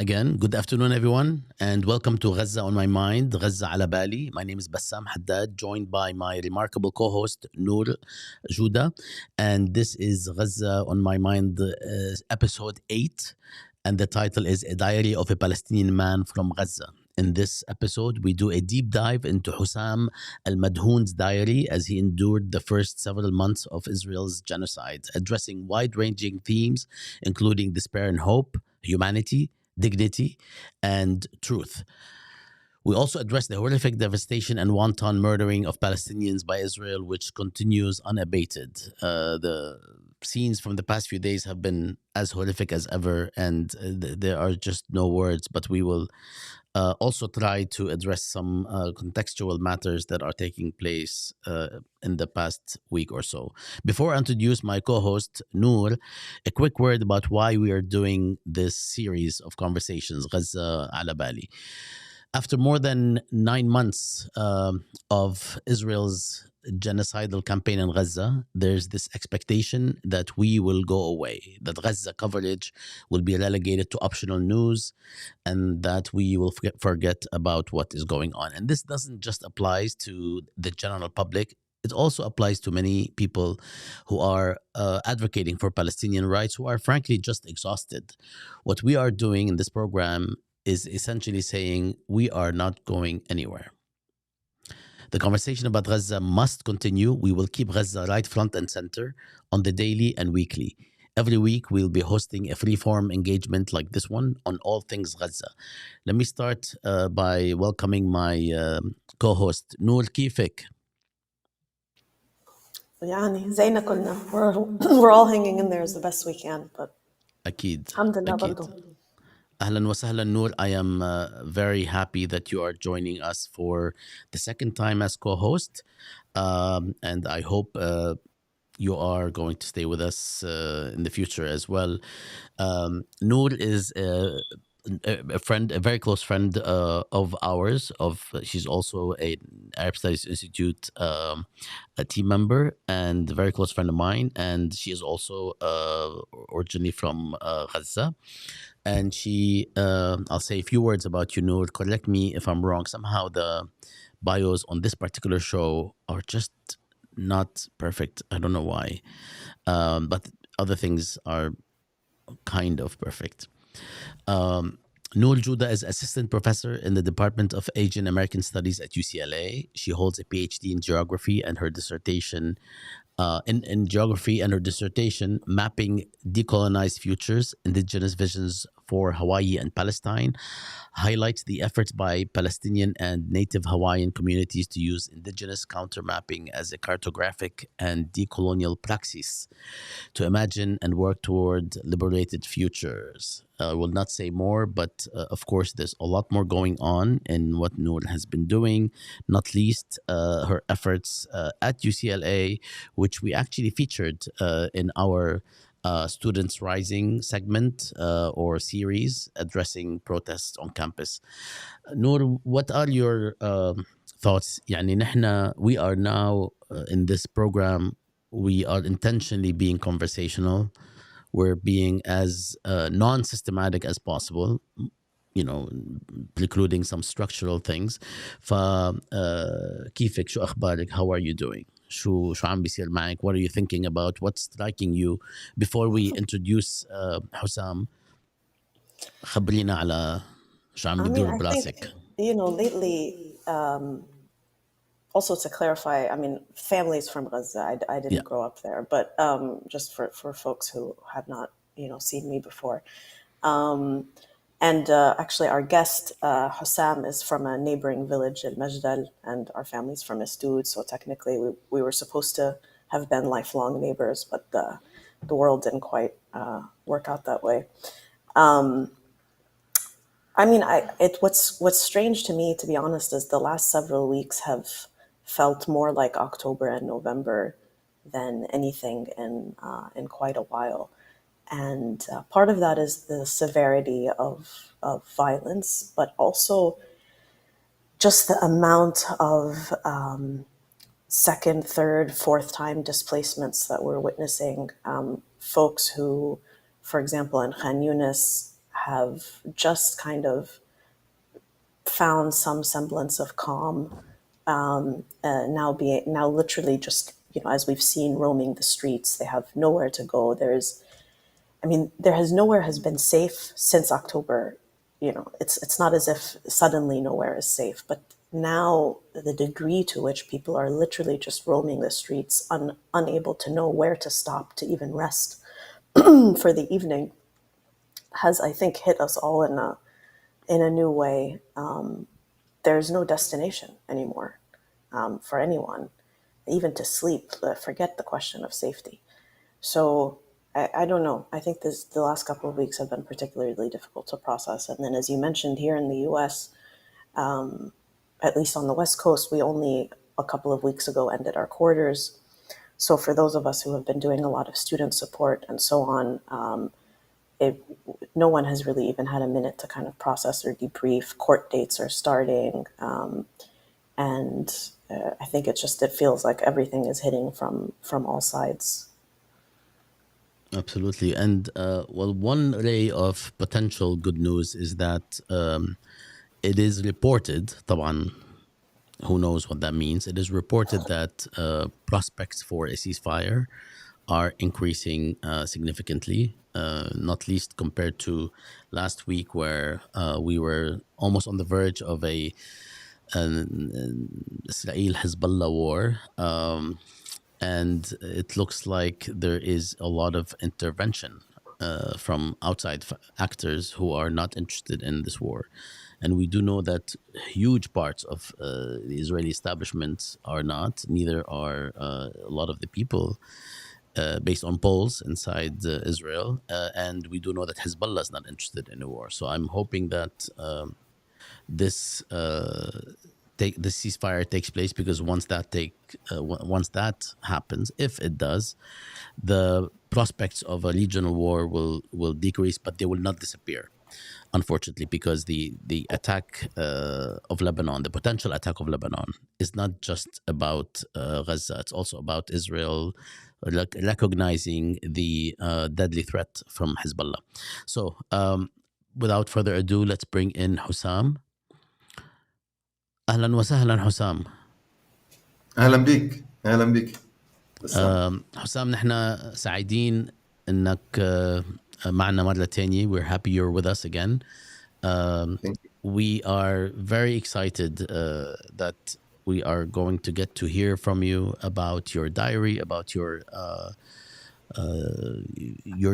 Again, good afternoon, everyone, and welcome to Gaza on My Mind, Gaza ala Bali. My name is Bassam Haddad, joined by my remarkable co-host, Nour Joudah, and this is Gaza on My Mind, episode 8, and the title is A Diary of a Palestinian Man from Gaza. In this episode, we do a deep dive into Hossam Madhoun's diary as he endured the first several months of Israel's genocide, addressing wide-ranging themes, including despair and hope, humanity, dignity, and truth. We also address the horrific devastation and wanton murdering of Palestinians by Israel, which continues unabated. The scenes from the past few days have been as horrific as ever, and there are just no words, but we will also try to address some contextual matters that are taking place in the past week or so. Before I introduce my co-host, Noor, a quick word about why we are doing this series of conversations, Gaza ala Bali. After more than 9 months of Israel's genocidal campaign in Gaza, there's this expectation that we will go away, that Gaza coverage will be relegated to optional news, and that we will forget about what is going on. And this doesn't just apply to the general public. It also applies to many people who are advocating for Palestinian rights, who are frankly just exhausted. What we are doing in this program is essentially saying we are not going anywhere. The conversation about Gaza must continue. We will keep Gaza right front and center on the daily and weekly. Every week, we'll be hosting a free-form engagement like this one on all things Gaza. Let me start by welcoming my co-host, Nour. كيفك? يعني زينا كلنا we're all hanging in there as the best we can, but أكيد. الحمد لله أكيد. برضو. Ahlan wa sahlan, Noor. I am very happy that you are joining us for the second time as co-host. And I hope you are going to stay with us in the future as well. Noor is a friend, a very close friend of ours. She's also an Arab Studies Institute a team member and a very close friend of mine. And she is also originally from Gaza. And she, I'll say a few words about you, Noor. Correct me if I'm wrong. Somehow the bios on this particular show are just not perfect. I don't know why. But other things are kind of perfect. Nour Joudah is assistant professor in the Department of Asian American Studies at UCLA. She holds a PhD in geography and her dissertation in geography and her dissertation, Mapping Decolonized Futures, Indigenous Visions for Hawaii and Palestine, highlights the efforts by Palestinian and native Hawaiian communities to use indigenous countermapping as a cartographic and decolonial praxis to imagine and work toward liberated futures. I will not say more, but of course, there's a lot more going on in what Noor has been doing, not least her efforts at UCLA, which we actually featured in our Students Rising segment or series addressing protests on campus. Noor, what are your thoughts? يعني نحن, we are now in this program, we are intentionally being conversational. We're being as non-systematic as possible, you know, including some structural things. كيفك شو أخبارك? How are you doing? شو عم بيصير معك? What are you thinking about? What's striking you? Before we introduce Hossam, خبرينا على شو عم بدور I براسك. think, lately, also to clarify, families from Gaza, I didn't grow up there, but just for folks who have not, seen me before. And actually, our guest, Hossam, is from a neighboring village in Majdal, and our family's from Estud. So technically, we were supposed to have been lifelong neighbors, but the world didn't quite work out that way. What's strange to me, to be honest, is the last several weeks have felt more like October and November than anything in quite a while. And part of that is the severity of violence, but also just the amount of second, third, fourth time displacements that we're witnessing. Folks who, for example, in Khan Younis have just kind of found some semblance of calm. Now literally just, as we've seen, roaming the streets. They have nowhere to go. Nowhere has been safe since October. It's not as if suddenly nowhere is safe, but now the degree to which people are literally just roaming the streets, unable to know where to stop to even rest for the evening, has, I think, hit us all in a new way. There's no destination anymore for anyone, even to sleep. Forget the question of safety. So I don't know. I think the last couple of weeks have been particularly difficult to process. And then, as you mentioned, here in the U.S., at least on the West Coast, we only a couple of weeks ago ended our quarters. So for those of us who have been doing a lot of student support and so on, no one has really even had a minute to kind of process or debrief. Court dates are starting. And I think it feels like everything is hitting from all sides. Absolutely. And one ray of potential good news is that it is reported, طبعا, who knows what that means. It is reported that prospects for a ceasefire are increasing significantly, not least compared to last week, where we were almost on the verge of an Israel-Hezbollah war. And it looks like there is a lot of intervention from outside actors who are not interested in this war. And we do know that huge parts of the Israeli establishment are not, neither are a lot of the people based on polls inside Israel. And we do know that Hezbollah is not interested in a war. So I'm hoping that this the ceasefire takes place, because once that happens, if it does, the prospects of a regional war will decrease, but they will not disappear, unfortunately, because the attack of Lebanon, the potential attack of Lebanon, is not just about Gaza. It's also about Israel recognizing the deadly threat from Hezbollah. So without further ado, let's bring in Hossam. أهلا وسهلا حسام. اهلا بك حسام، نحن سعيدين انك معنا مرة تانية. We're happy you're with us again. We are very excited that we are going to get to hear from you about your diary, about your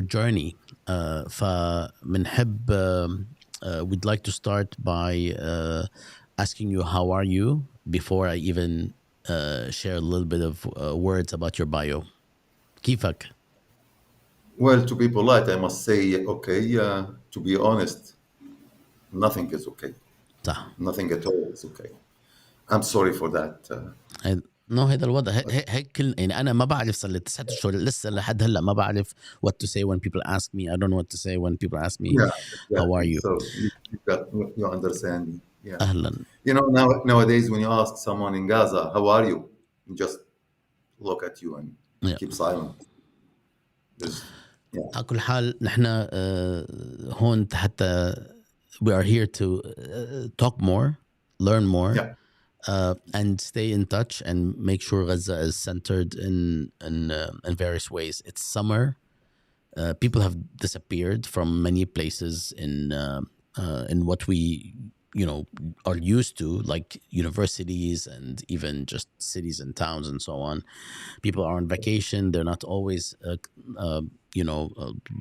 journey. فمنحب we'd like to start by asking you, how are you, before I even share a little bit of words about your bio. كيفك? Well, to be polite, I must say, okay, to be honest, nothing is okay. صح. Nothing at all is okay. I'm sorry for that. هذا الوضع هيك يعني أنا ما بعرف، صار لي 9 أشهر لسه لحد هلا ما بعرف what to say when people ask me. I don't know what to say when people ask me, exactly. how are you? So you understand me. Yeah. أهلا. Nowadays, when you ask someone in Gaza, how are you? You just look at you and keep silent. على كل حال نحن هون حتى we are here to talk more, learn more, and stay in touch and make sure Gaza is centered in various ways. It's summer. People have disappeared from many places in what we are used to, like universities and even just cities and towns and so on. People are on vacation. They're not always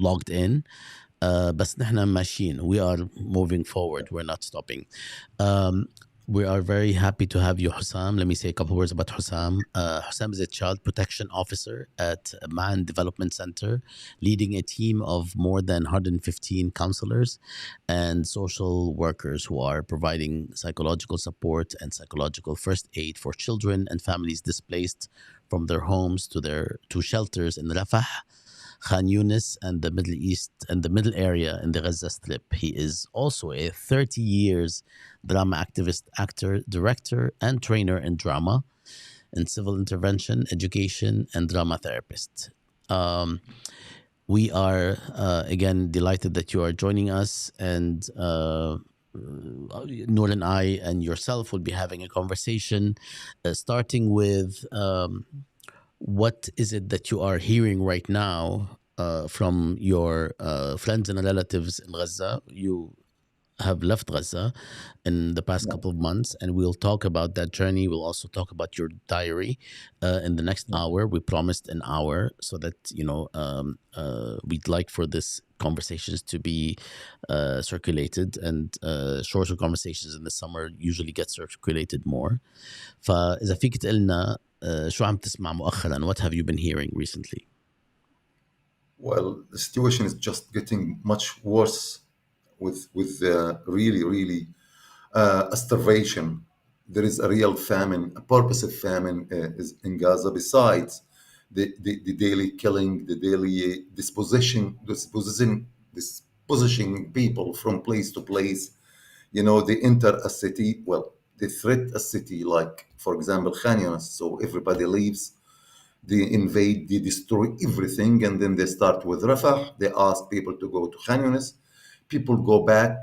logged in. بس نحن ماشيين. We are moving forward. We're not stopping. We are very happy to have you, Hossam. Let me say a couple words about Hossam. Hossam is a child protection officer at MAAN Development Centre, leading a team of more than 115 counselors and social workers who are providing psychological support and psychological first aid for children and families displaced from their homes to shelters in Rafah, Khan Younis, and the Middle East and the middle area in the Gaza Strip. He is also a 30 years drama activist, actor, director, and trainer in drama, in civil intervention, education, and drama therapist. We are again delighted that you are joining us, and Noor and I and yourself will be having a conversation, starting with what is it that you are hearing right now from your friends and relatives in Gaza. You have left Gaza in the past couple of months, and we'll talk about that journey. We'll also talk about your diary in the next hour. We promised an hour, so that we'd like for this conversations to be circulated, and shorter conversations in the summer usually get circulated more. فإذا فيك تقلنا شو عم تسمع مؤخرا? What have you been hearing recently? Well, the situation is just getting much worse with really a starvation. There is a real famine, a purposive famine is in Gaza. Besides the daily killing, the daily dispositioning people from place to place. They enter a city. Well, they threat a city, like for example Khan Younis. So everybody leaves. They invade, they destroy everything, and then they start with Rafah. They ask people to go to Khan Younis. People go back,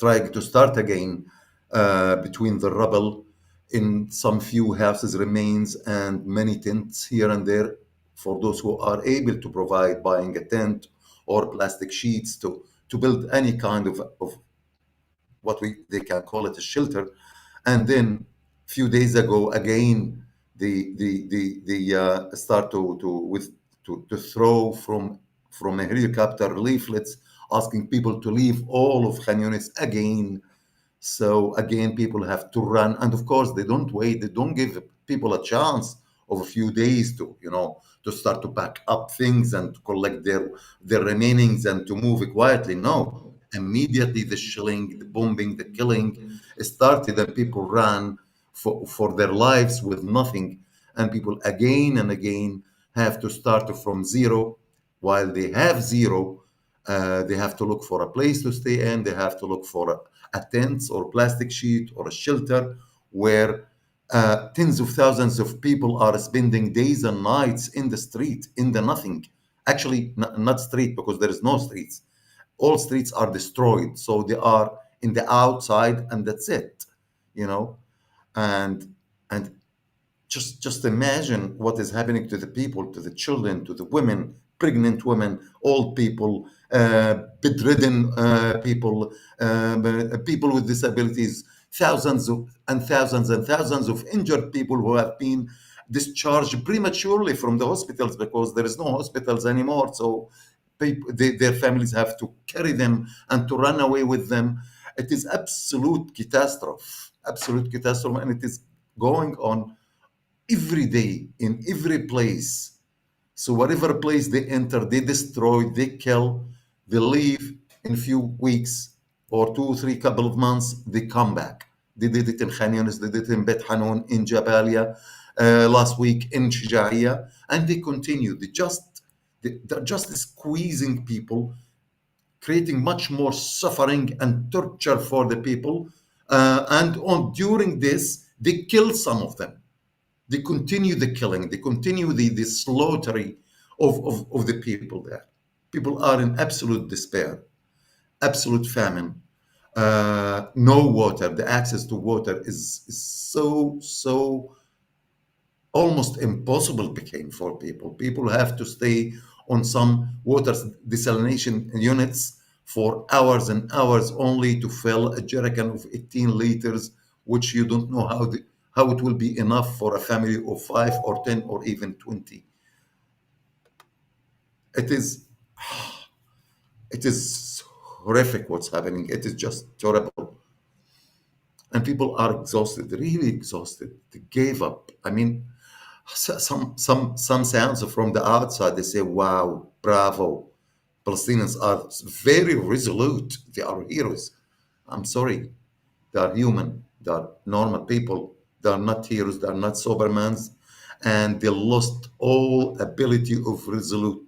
trying to start again between the rubble. In some few houses remains and many tents here and there for those who are able to provide, buying a tent or plastic sheets to build any kind of what they can call it a shelter. And then few days ago again they start to throw from a helicopter leaflets asking people to leave all of Khan Younis again. So again, people have to run, and of course, they don't wait. They don't give people a chance of a few days to start to pack up things and to collect their remainings and to move quietly. No, immediately the shelling, the bombing, the killing started, and people ran for their lives with nothing, and people again and again have to start from zero. While they have zero, they have to look for a place to stay in. They have to look for a tent or plastic sheet or a shelter where tens of thousands of people are spending days and nights in the street, in the nothing. Actually, not street, because there is no streets. All streets are destroyed. So they are in the outside, and that's it, you know. And just imagine what is happening to the people, to the children, to the women, pregnant women, old people, bedridden people, people with disabilities, thousands of injured people who have been discharged prematurely from the hospitals because there is no hospitals anymore. So their families have to carry them and to run away with them. It is absolute catastrophe, and it is going on every day in every place. So whatever place they enter, they destroy, they kill, they leave in a few weeks or 2 3 couple of months, they come back. They did it in Khan Younis, they did it in Beit Hanun, in Jadaliyya, last week in Shija'iyya, and they continue. They're just squeezing people, creating much more suffering and torture for the people. During this, they kill some of them. They continue the killing, they continue the slaughtering of the people there. People are in absolute despair, absolute famine, no water. The access to water is so almost impossible became for people. People have to stay on some water desalination units for hours and hours only to fill a jerrycan of 18 liters, which you don't know how it will be enough for a family of 5 or 10 or even 20. It is horrific what's happening. It is just terrible. And people are exhausted, really exhausted. They gave up. I mean, some sounds from the outside, they say, wow, bravo. Palestinians are very resolute. They are heroes. I'm sorry. They are human. They are normal people. They are not heroes. They are not Supermans. And they lost all ability of resolute.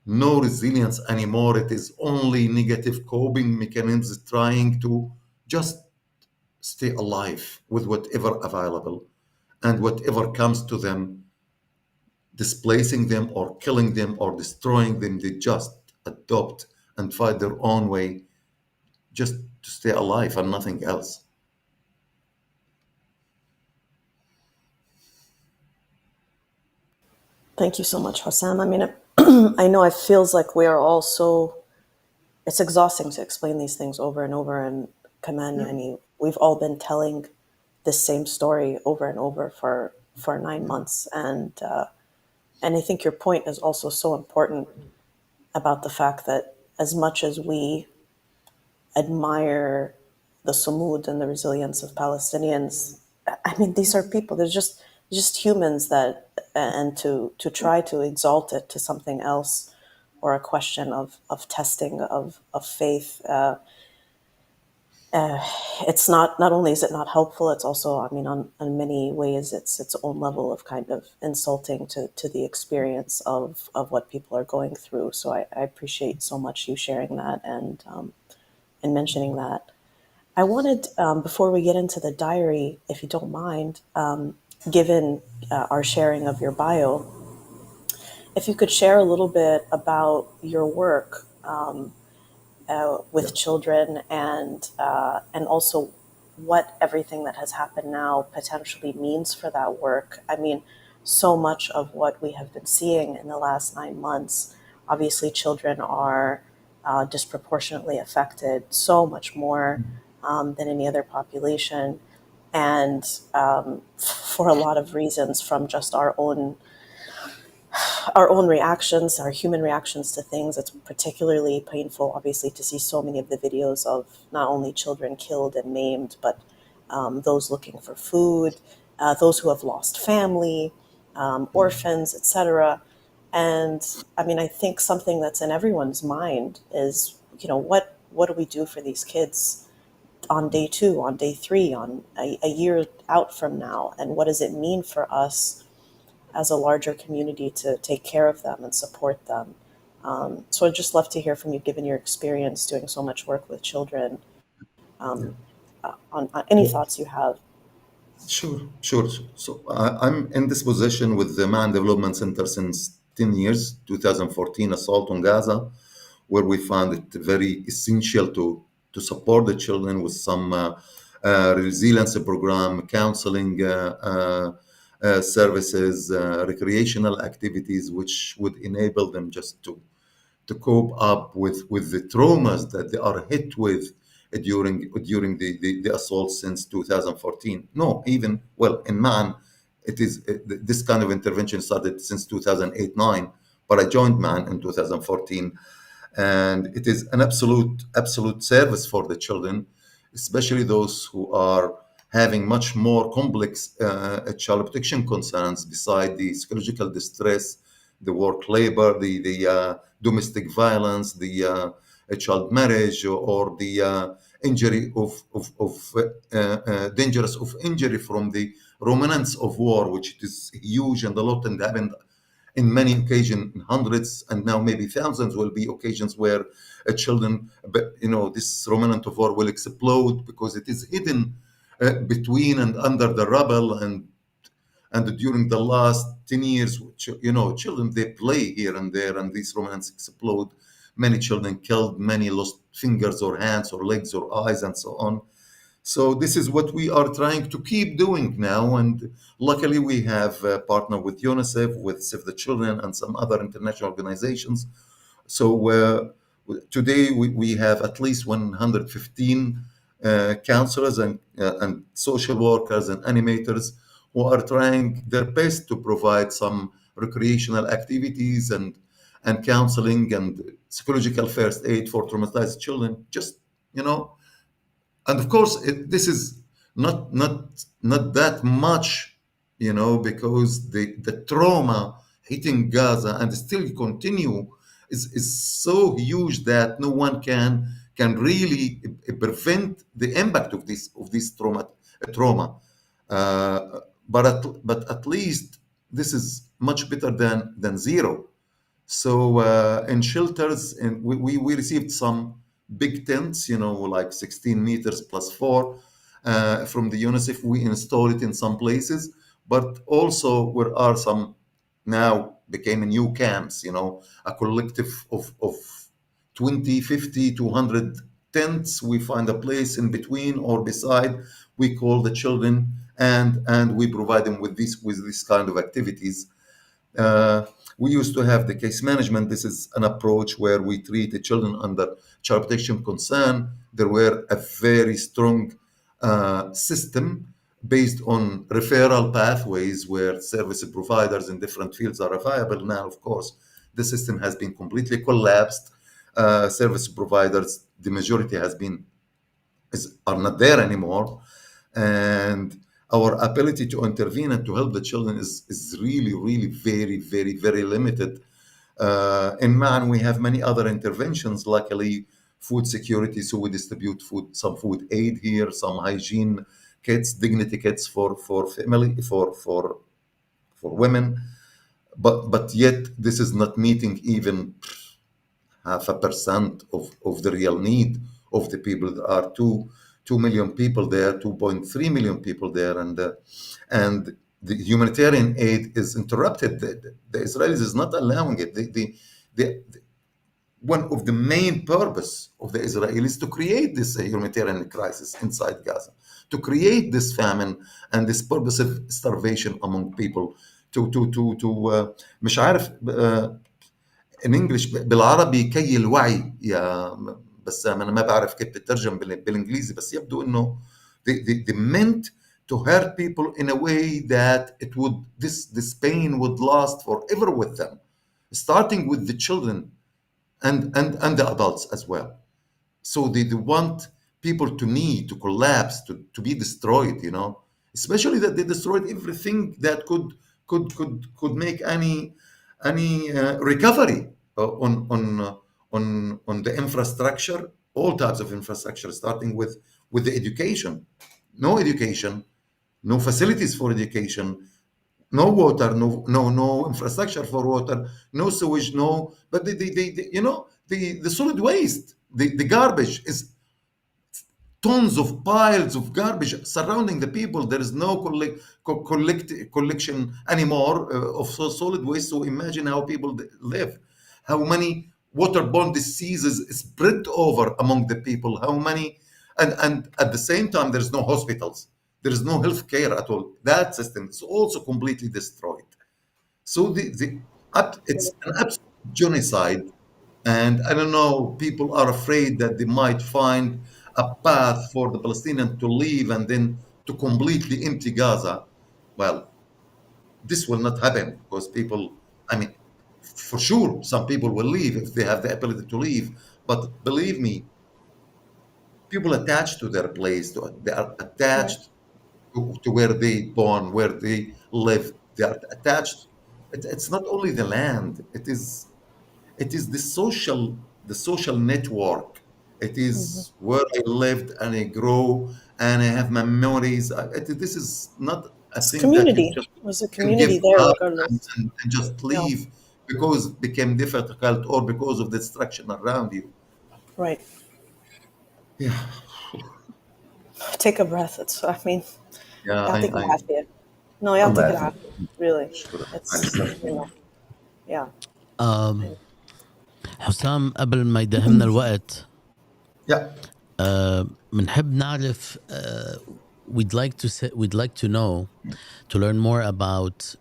No resilience anymore. It is only negative coping mechanisms trying to just stay alive with whatever available and whatever comes to them. displacing them or killing them or destroying them. They just adopt and fight their own way just to stay alive and nothing else. Thank you so much, Hossam. I mean, I know it feels like we are all so, it's exhausting to explain these things over and over. And Kaman, Yani, we've all been telling this same story over and over for 9 months. And I think your point is also so important about the fact that as much as we admire the sumud and the resilience of Palestinians, I mean, these are people. They're just humans that, and to try to exalt it to something else, or a question of testing of faith. It's not only is it not helpful, it's also, I mean, on many ways, it's its own level of kind of insulting to the experience of what people are going through. So I appreciate so much you sharing that and mentioning that. I wanted, before we get into the diary, if you don't mind, given our sharing of your bio, if you could share a little bit about your work with children and also what everything that has happened now potentially means for that work. I mean, so much of what we have been seeing in the last 9 months, obviously children are disproportionately affected, so much more than any other population. And for a lot of reasons, from just our own reactions, our human reactions to things. It's particularly painful, obviously, to see so many of the videos of not only children killed and maimed, but those looking for food, those who have lost family, orphans, etc. And I mean, I think something that's in everyone's mind is, what do we do for these kids on day 2, on day 3, on a year out from now? And what does it mean for us as a larger community to take care of them and support them? So I'd just love to hear from you, given your experience doing so much work with children, on any thoughts you have. Sure, sure. So I'm in this position with the MAAN Development Centre since 10 years, 2014 assault on Gaza, where we found it very essential to support the children with some resilience program, counseling services, recreational activities, which would enable them just to cope up with the traumas that they are hit with during the assault since 2014. No, even, well, in MAN, it is this kind of intervention started since 2008-9, but I joined MAN in 2014, and it is an absolute service for the children, especially those who are having much more complex child protection concerns beside the psychological distress, the work labor, the domestic violence, the child marriage, or the injury dangerous of injury from the remnants of war, which is huge and a lot, and happened in many occasions, hundreds and now maybe thousands will be occasions where children, this remnant of war will explode because it is hidden between and under the rubble. And during the last 10 years, children, they play here and there, and these remnants explode. Many children killed, many lost fingers or hands or legs or eyes and so on. So this is what we are trying to keep doing now. And luckily we have partnered with UNICEF, with Save the Children, and some other international organizations. So today we have at least 115 counselors and social workers and animators who are trying their best to provide some recreational activities and counseling and psychological first aid for traumatized children. And of course, this is not that much, because the trauma hitting Gaza and still continue is so huge that no one can really prevent the impact of this trauma. But at least this is much better than zero. So in shelters, and we received some big tents, like 16 meters plus 4 from the UNICEF. We installed it in some places, but also there are some now became new camps, a collective of 20, 50, 200 tents. We find a place in between or beside. We call the children and we provide them with this kind of activities. We used to have the case management. This is an approach where we treat the children under child protection concern. There were a very strong system based on referral pathways where service providers in different fields are available. Now, of course, the system has been completely collapsed. Service providers, the majority are not there anymore. And our ability to intervene and to help the children is really, really very, very, very limited. In MAAN, we have many other interventions. Luckily, food security, so we distribute some food aid here, some hygiene kits, dignity kits for family, for women. But yet, this is not meeting even 0.5% of the real need of the people. There are 2 million people there, 2.3 million people there, and the humanitarian aid is interrupted. The Israelis is not allowing it. One of the main purpose of the Israelis to create this humanitarian crisis inside Gaza, to create this famine and this purposive starvation among people. مش عارف in English بالعربي كي الوعي يا بسام. أنا ما بعرف كيف بتترجم بالإنجليزي، بس يبدو إنه they meant to hurt people in a way that this pain would last forever with them, starting with the children and the adults as well. So they want people to collapse, to be destroyed, especially that they destroyed everything that could make any recovery on the infrastructure, all types of infrastructure, starting with the education. No facilities for education, no water, no infrastructure for water, no sewage, but the solid waste, the garbage is tons of piles of garbage surrounding the people. There is no collection anymore of solid waste. So imagine how people live, how many waterborne diseases spread over among the people, how many, and at the same time, there's no hospitals. There is no health care at all. That system is also completely destroyed. So it's an absolute genocide. And I don't know, people are afraid that they might find a path for the Palestinians to leave and then to completely empty Gaza. Well, this will not happen because people, for sure, some people will leave if they have the ability to leave. But believe me, people attached to their place, they are attached to where they born, where they live. They are attached. It's not only the land. It is the social network. It is where I lived and I grow and I have my memories. This is not a thing community. that you just There's a can community give there up regardless. and just leave because it became difficult or because of the destruction around you. Right. Yeah. Take a breath. Yeah. يعطيك العافية. No, يعطيك الله العافية. Really. It's, yeah. حسام قبل ما يدهمنا الوقت Yeah. بنحب نعرف we'd like to know, to learn more about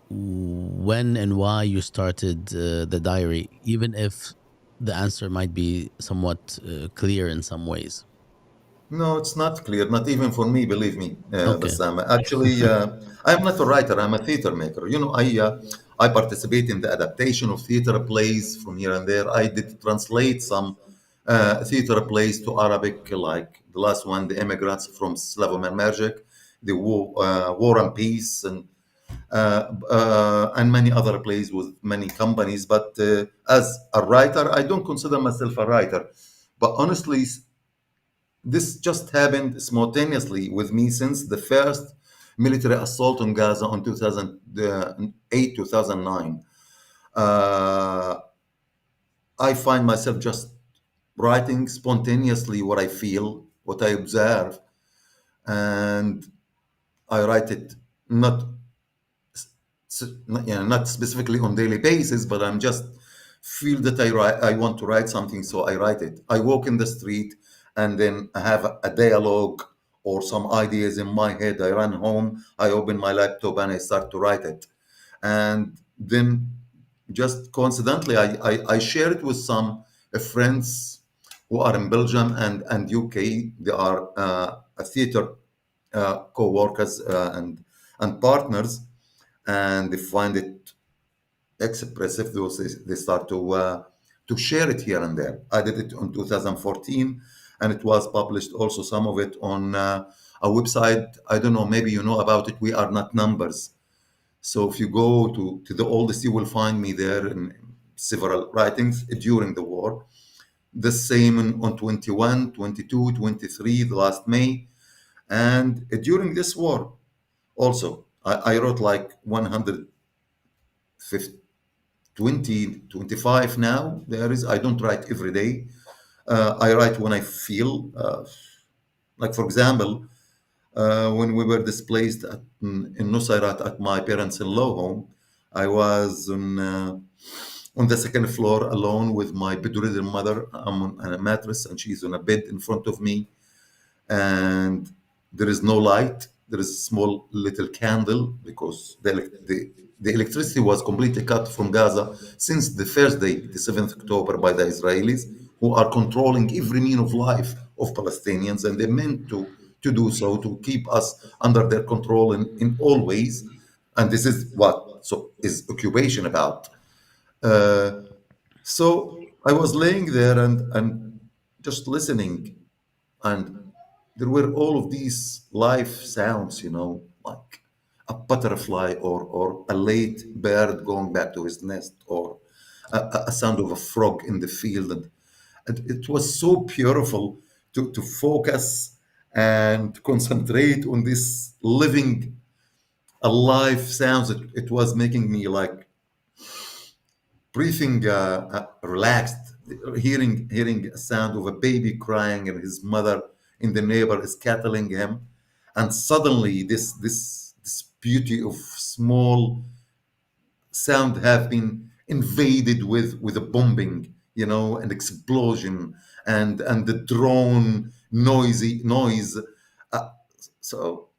when and why you started the diary, even if the answer might be somewhat clear in some ways. No, it's not clear, not even for me, believe me, Okay. Bassam. Actually, I'm not a writer, I'm a theater maker. I participate in the adaptation of theater plays from here and there. I did translate some theater plays to Arabic, like the last one, The Immigrants from Slavomer Merjek, The War and Peace, and many other plays with many companies. But as a writer, I don't consider myself a writer. But honestly, this just happened spontaneously with me since the first military assault on Gaza on 2008, 2009. I find myself just writing spontaneously what I feel, what I observe, and I write it not not specifically on daily basis, but I'm just feel that I want to write something, so I write it. I walk in the street, and then I have a dialogue or some ideas in my head. I run home, I open my laptop, and I start to write it. And then just coincidentally, I share it with some friends who are in Belgium and UK. They are a theater co-workers and partners, and they find it expressive. They start to share it here and there. I did it in 2014, and it was published also, some of it on a website. I don't know, maybe you know about it. We Are Not Numbers. So if you go to the oldest, you will find me there in several writings during the war. The same on 21, 22, 23, the last May. And during this war also, I wrote like 150, 20, 25 now. I don't write every day. I write when I feel, like for example, when we were displaced in Nusayrat at my parents-in-law home, I was on the second floor alone with my bedridden mother. I'm on a mattress and she's on a bed in front of me, and there is no light. There is a small little candle because the electricity was completely cut from Gaza since the first day, the 7th October, by the Israelis, who are controlling every mean of life of Palestinians, and they meant to do so, to keep us under their control in all ways. And this is what so is occupation about. Uh, so I was laying there and just listening, and there were all of these life sounds, like a butterfly or a late bird going back to his nest, or a sound of a frog in the field. And it was so beautiful to focus and concentrate on this living, alive sounds. It was making me like breathing relaxed, hearing a sound of a baby crying and his mother in the neighbor is cattling him, and suddenly this beauty of small sound have been invaded with a bombing, an explosion, and the drone noise. Uh, so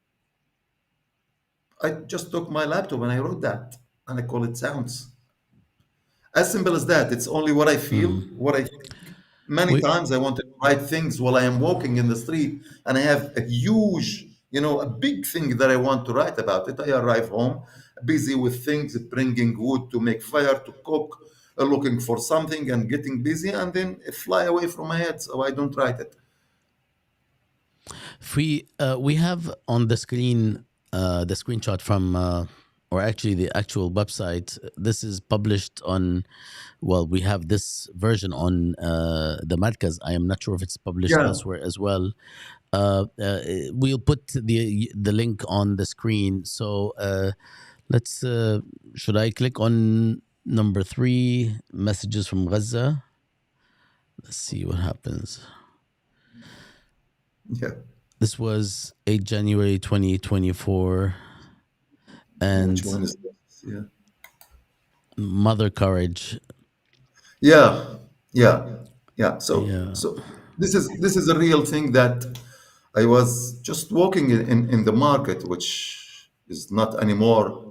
I just took my laptop and I wrote that, and I call it sounds. As simple as that. It's only what I feel, what I think. Many We times I want to write things while I am walking in the street, and I have a huge, a big thing that I want to write about it. I arrive home, busy with things, bringing wood to make fire, to cook, looking for something, and getting busy, and then it fly away from my head, so I don't write it. we have on the screen the screenshot from or actually the actual website. This is published on, well, we have this version on the Markaz. I am not sure if it's published Yeah. elsewhere as well. We'll put the link on the screen. So let's should I click on number 3, messages from Gaza? Let's see what happens. Yeah. This was 8 January 2024. And Which one is this? Yeah. Mother Courage. Yeah, yeah, yeah. So, Yeah. so this is a real thing that I was just walking in the market, which is not anymore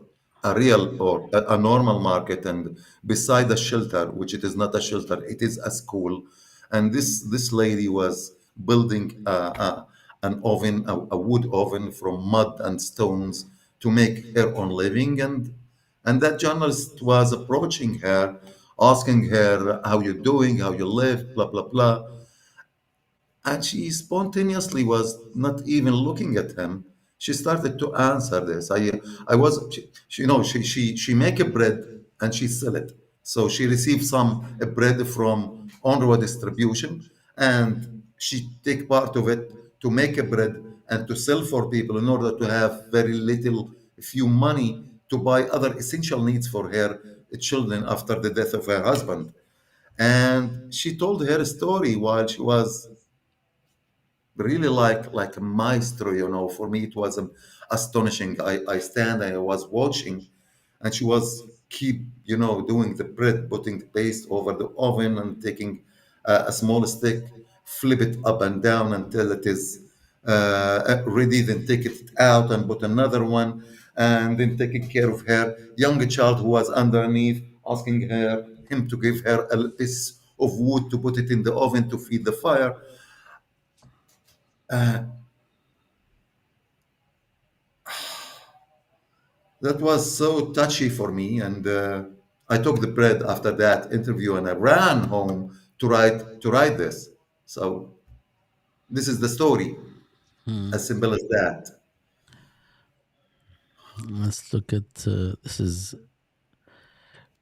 a real or a normal market, and beside a shelter, which it is not a shelter, it is a school, and this lady was building an oven, a wood oven from mud and stones to make her own living, and that journalist was approaching her, asking her, how you doing, how you live, blah, blah, blah. And she spontaneously was not even looking at him. She started to answer this. I was, she make a bread and she sell it. So she received some bread from UNRWA distribution, and she take part of it to make a bread and to sell for people in order to have very little, few money to buy other essential needs for her children after the death of her husband. And she told her story while she was really like a maestro. For me it was astonishing. I stand, I was watching, and she was keep doing the bread, putting the paste over the oven and taking a small stick, flip it up and down until it is ready, then take it out and put another one, and then taking care of her young child who was underneath, asking him to give her a piece of wood to put it in the oven to feed the fire. That was so touchy for me, and I took the bread after that interview and I ran home to write this. So this is the story, as simple as that. Let's look at this is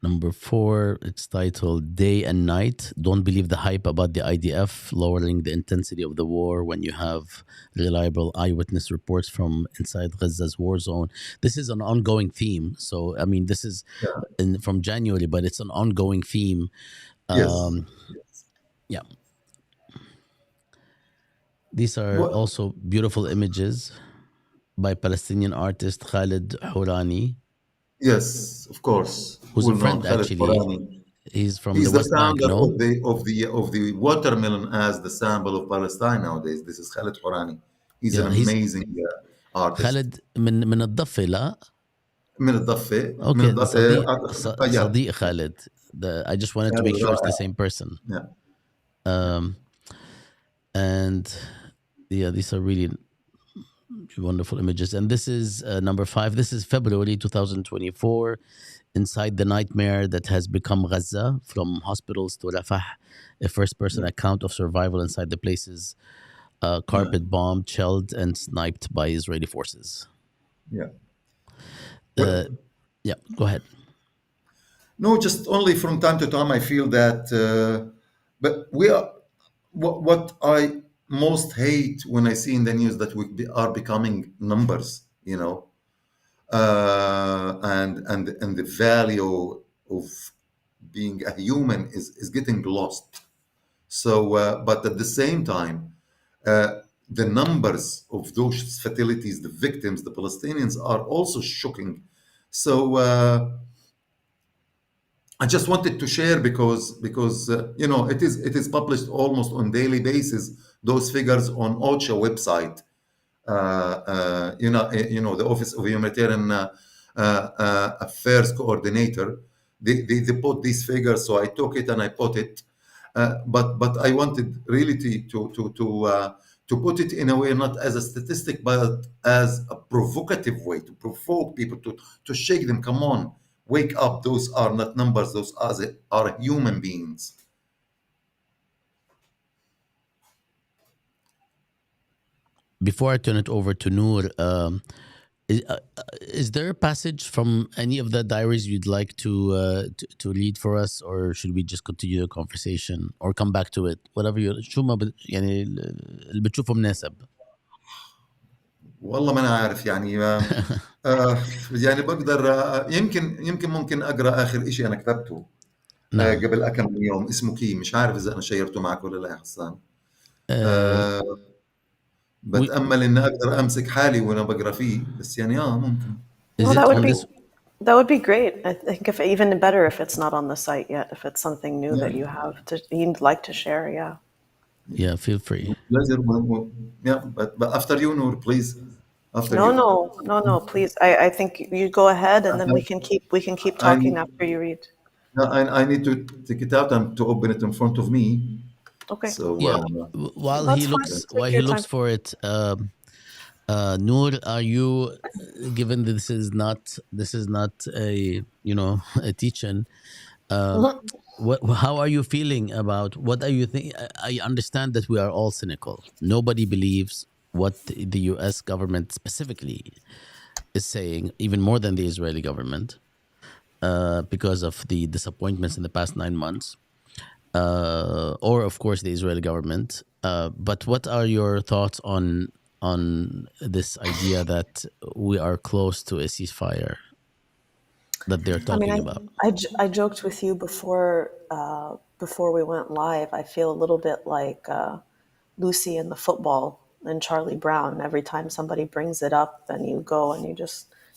number 4. It's titled Day and Night. Don't believe the hype about the IDF lowering the intensity of the war when you have reliable eyewitness reports from inside Gaza's war zone. This is an ongoing theme. So, I mean, this is from January, but it's an ongoing theme. Yes. Yeah. These are What? also beautiful images by Palestinian artist Khalid Hourani, Yes, of course. who's Who a will friend not Khaled actually. Forani? He's from the He's the West Bank, founder no? of the watermelon as the symbol of Palestine nowadays. This is Khaled Forani. He's an Yeah, he's amazing artist. خالد من الضفة لا. من الضفة من Okay, الضفة yeah. صديق Khalid. I just wanted to make sure it's the same person. Yeah. And yeah, these are really wonderful images. And this is number 5. This is February 2024. Inside the nightmare that has become Gaza, from hospitals to Rafah, a first-person account of survival inside the places carpet bombed, shelled, and sniped by Israeli forces. Yeah. Yeah, go ahead. No, just only from time to time I feel that, but we are, what I most hate when I see in the news that are becoming numbers, and the value of being a human is getting lost. So, but at the same time, the numbers of those fatalities, the victims, the Palestinians, are also shocking. So I just wanted to share because it is published almost on daily basis, those figures on OCHA website. The Office of Humanitarian Affairs Coordinator. They put these figures, so I took it and I put it. But I wanted really to put it in a way not as a statistic, but as a provocative way to provoke people to shake them. Come on, wake up! Those are not numbers; those are human beings. Before I turn it over to Nour, is there a passage from any of the diaries you'd like to read for us, or should we just continue the conversation or come back to it? Whatever you شو ما يعني اللي بتشوفه مناسب. والله ما انا عارف يعني يعني بقدر يمكن ممكن اقرا اخر شيء انا كتبته قبل كم يوم، اسمه كي، مش عارف اذا انا شيرته معك ولا لا يا حسان. بتامل اني اقدر امسك حالي وانا بقرا فيه، بس يعني ممكن. Well, that would be great. I think if even better if it's not on the site yet, if it's something new that you'd like to share, yeah. Yeah, feel free. Pleasure. Yeah, but after you, Nour, please. No, please. I think you go ahead, and then we can keep talking after you read. I need to take it out and to open it in front of me. Okay. So while he looks for it, Nour, are you, given that this is not a a teaching, how are you feeling about what are you think? I understand that we are all cynical. Nobody believes what the U.S. government specifically is saying, even more than the Israeli government, because of the disappointments in the past 9 months, or of course the Israeli government. But what are your thoughts on this idea that we are close to a ceasefire that they're talking about? I joked with you before we went live. I feel a little bit like Lucy in the football and Charlie Brown. Every time somebody brings it up, then you go and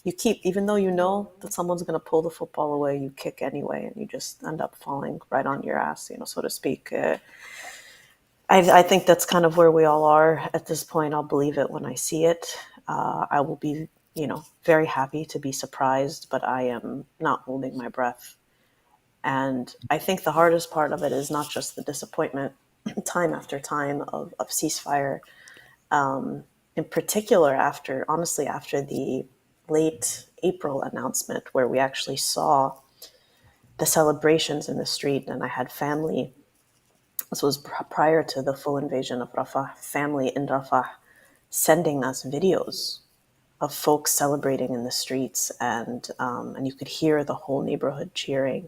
you keep, even though you know that someone's going to pull the football away, you kick anyway, and you just end up falling right on your ass, so to speak. I think that's kind of where we all are at this point. I'll believe it when I see it. I will be, very happy to be surprised, but I am not holding my breath. And I think the hardest part of it is not just the disappointment, time after time of ceasefire, in particular honestly, after the late April announcement, where we actually saw the celebrations in the street, and I had family. This was prior to the full invasion of Rafah. Family in Rafah sending us videos of folks celebrating in the streets, and you could hear the whole neighborhood cheering.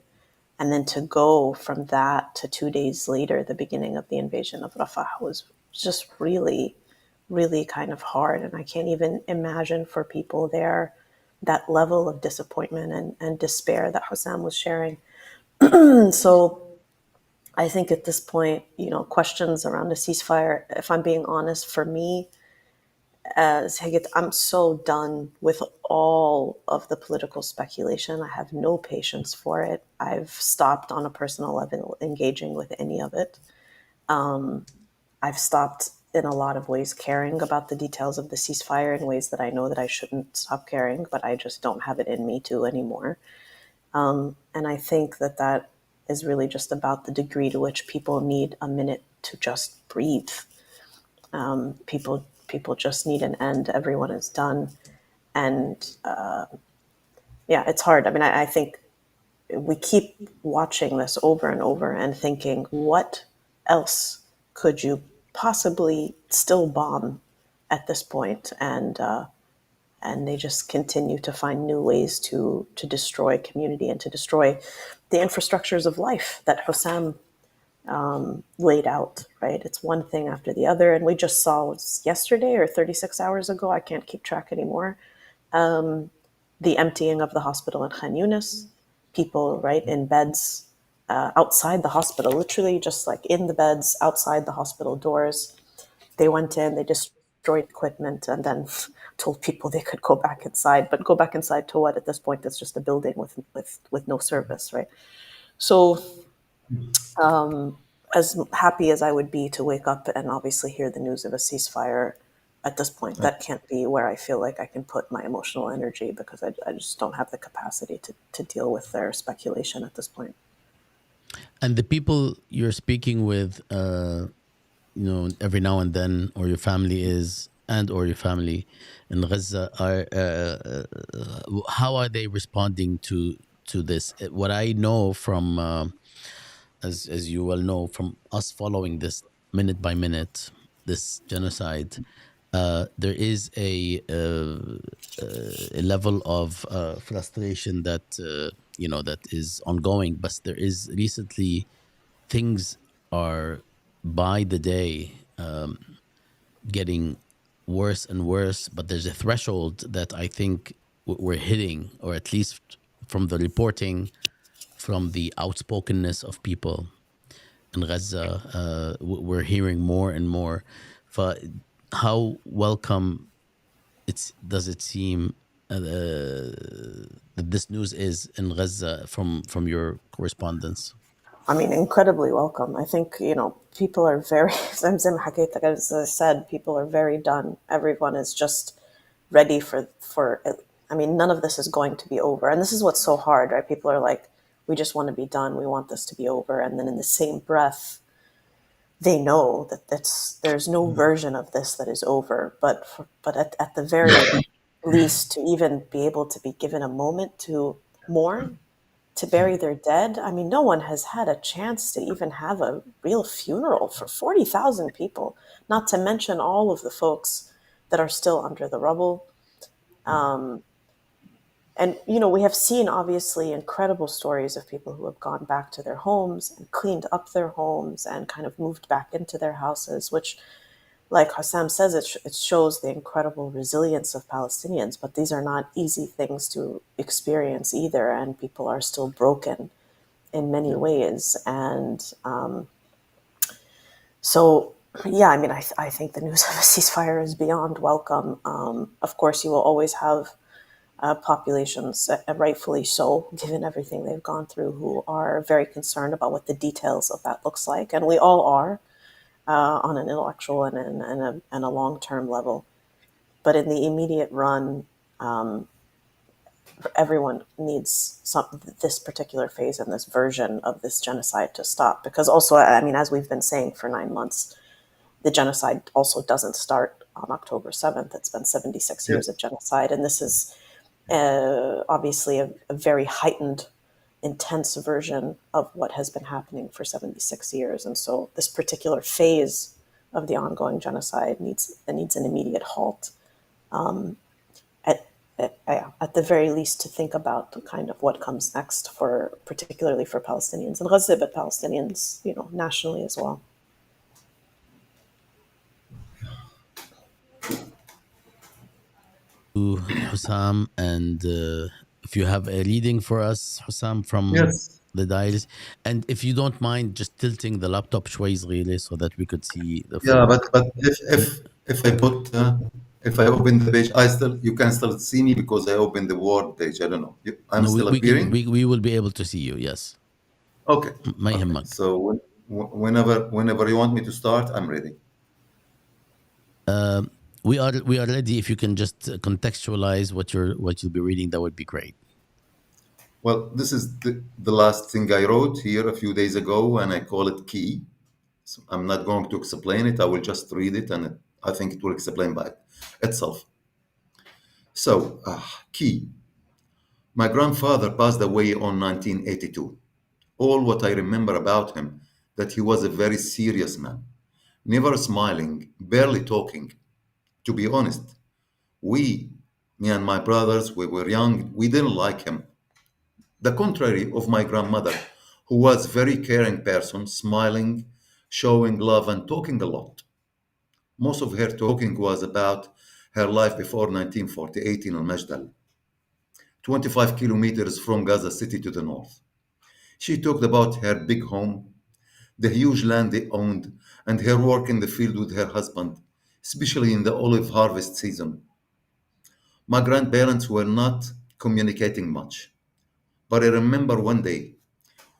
And then to go from that to 2 days later, the beginning of the invasion of Rafah was just really, really kind of hard. And I can't even imagine for people there that level of disappointment and despair that Hossam was sharing. So I think at this point, questions around a ceasefire, if I'm being honest, for me, I'm so done with all of the political speculation. I have no patience for it. I've stopped on a personal level engaging with any of it. I've stopped in a lot of ways caring about the details of the ceasefire in ways that I know that I shouldn't stop caring, but I just don't have it in me to anymore. And I think that is really just about the degree to which people need a minute to just breathe. People just need an end. Everyone is done. And it's hard. I mean, I think we keep watching this over and over and thinking, what else could you possibly still bomb at this point? And they just continue to find new ways to destroy community and to destroy the infrastructures of life that Hossam laid out, right? It's one thing after the other. And we just saw, yesterday or 36 hours ago, I can't keep track anymore, the emptying of the hospital in Khan Younis, people, right, in beds outside the hospital, literally just like in the beds outside the hospital doors. They went in, they destroyed equipment, and then told people they could go back inside. But go back inside to what? At this point, it's just a building with no service, right? So as happy as I would be to wake up and obviously hear the news of a ceasefire, at this point, that can't be where I feel like I can put my emotional energy, because I just don't have the capacity to deal with their speculation at this point. And the people you're speaking with, every now and then, or your family in Gaza, how are they responding to this? What I know from, as you well know, from us following this minute by minute, this genocide, there is a level of frustration that that is ongoing. But there is recently, things are by the day getting worse and worse. But there's a threshold that I think we're hitting, or at least from the reporting, from the outspokenness of people in Gaza, we're hearing more and more. How welcome does it seem that this news is in Gaza from your correspondence? I mean, incredibly welcome. I think, people are very, as I said, people are very done. Everyone is just ready for, I mean, none of this is going to be over. And this is what's so hard, right? People are like, we just want to be done. We want this to be over. And then in the same breath, they know that there's no version of this that is over. But at the very least, to even be able to be given a moment to mourn, to bury their dead. I mean, no one has had a chance to even have a real funeral for 40,000 people, not to mention all of the folks that are still under the rubble. And, we have seen obviously incredible stories of people who have gone back to their homes and cleaned up their homes and kind of moved back into their houses, which, like Hossam says, it shows the incredible resilience of Palestinians. But these are not easy things to experience either, and people are still broken in many ways. And so, yeah, I mean, I think the news of a ceasefire is beyond welcome. Of course, you will always have populations, rightfully so, given everything they've gone through, who are very concerned about what the details of that looks like. And we all are on an intellectual and a long-term level. But in the immediate run, everyone needs this particular phase and this version of this genocide to stop. Because also, I mean, as we've been saying for 9 months, the genocide also doesn't start on October 7th. It's been 76 years of genocide. And this is obviously a very heightened, intense version of what has been happening for 76 years. And so this particular phase of the ongoing genocide needs an immediate halt. At the very least, to think about kind of what comes next, particularly for Palestinians in Gaza, but Palestinians, nationally as well. Hossam, and if you have a reading for us, Hossam, from Yes. the diaries, and if you don't mind just tilting the laptop شوي صغيرة so that we could see the Yeah, full. but if I open the page, you can still see me because I opened the Word page. I don't know. I'm No, still we can appearing. we will be able to see you. Yes. Okay. ما Okay. يهمك. So whenever you want me to start, I'm ready. We are ready. If you can just contextualize what you'll be reading, that would be great. Well, this is the last thing I wrote here a few days ago, and I call it Key. So I'm not going to explain it. I will just read it, and I think it will explain by itself. So, Key. My grandfather passed away on 1982. All what I remember about him, that he was a very serious man, never smiling, barely talking. To be honest, me and my brothers, we were young, we didn't like him. The contrary of my grandmother, who was very caring person, smiling, showing love and talking a lot. Most of her talking was about her life before 1948 in Al-Majdal, 25 kilometers from Gaza City to the north. She talked about her big home, the huge land they owned, and her work in the field with her husband, especially in the olive harvest season. My grandparents were not communicating much, but I remember one day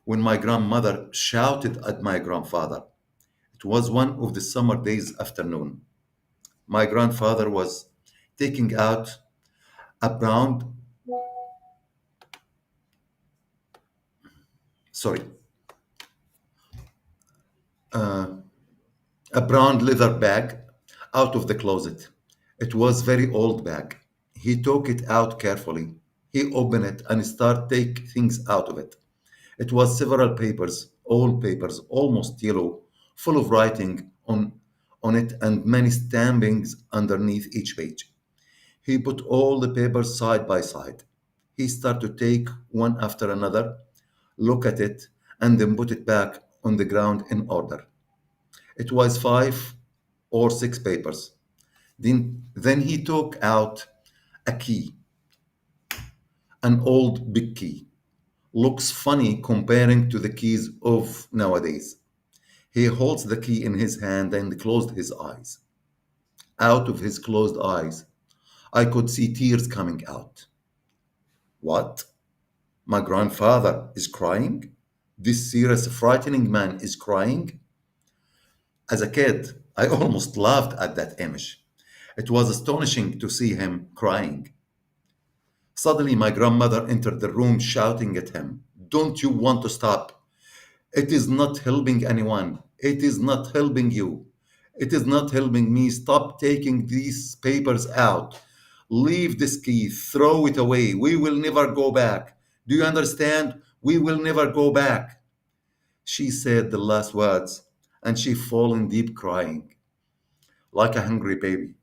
when my grandmother shouted at my grandfather. It was one of the summer days afternoon. My grandfather was taking out a brown, sorry, a brown leather bag out of the closet. It was very old bag. He took it out carefully. He opened it and started take things out of it. It was several papers, old papers, almost yellow, full of writing on it and many stampings underneath each page. He put all the papers side by side. He started to take one after another, look at it, and then put it back on the ground in order. It was 5 or 6 papers. Then he took out a key, an old big key. Looks funny comparing to the keys of nowadays. He holds the key in his hand and closed his eyes. Out of his closed eyes, I could see tears coming out. What? My grandfather is crying? This serious, frightening man is crying? As a kid, I almost laughed at that image. It was astonishing to see him crying. Suddenly, my grandmother entered the room shouting at him, "Don't you want to stop? It is not helping anyone. It is not helping you. It is not helping me. Stop taking these papers out. Leave this key. Throw it away. We will never go back. Do you understand? We will never go back." She said the last words, and she fell in deep crying, like a hungry baby,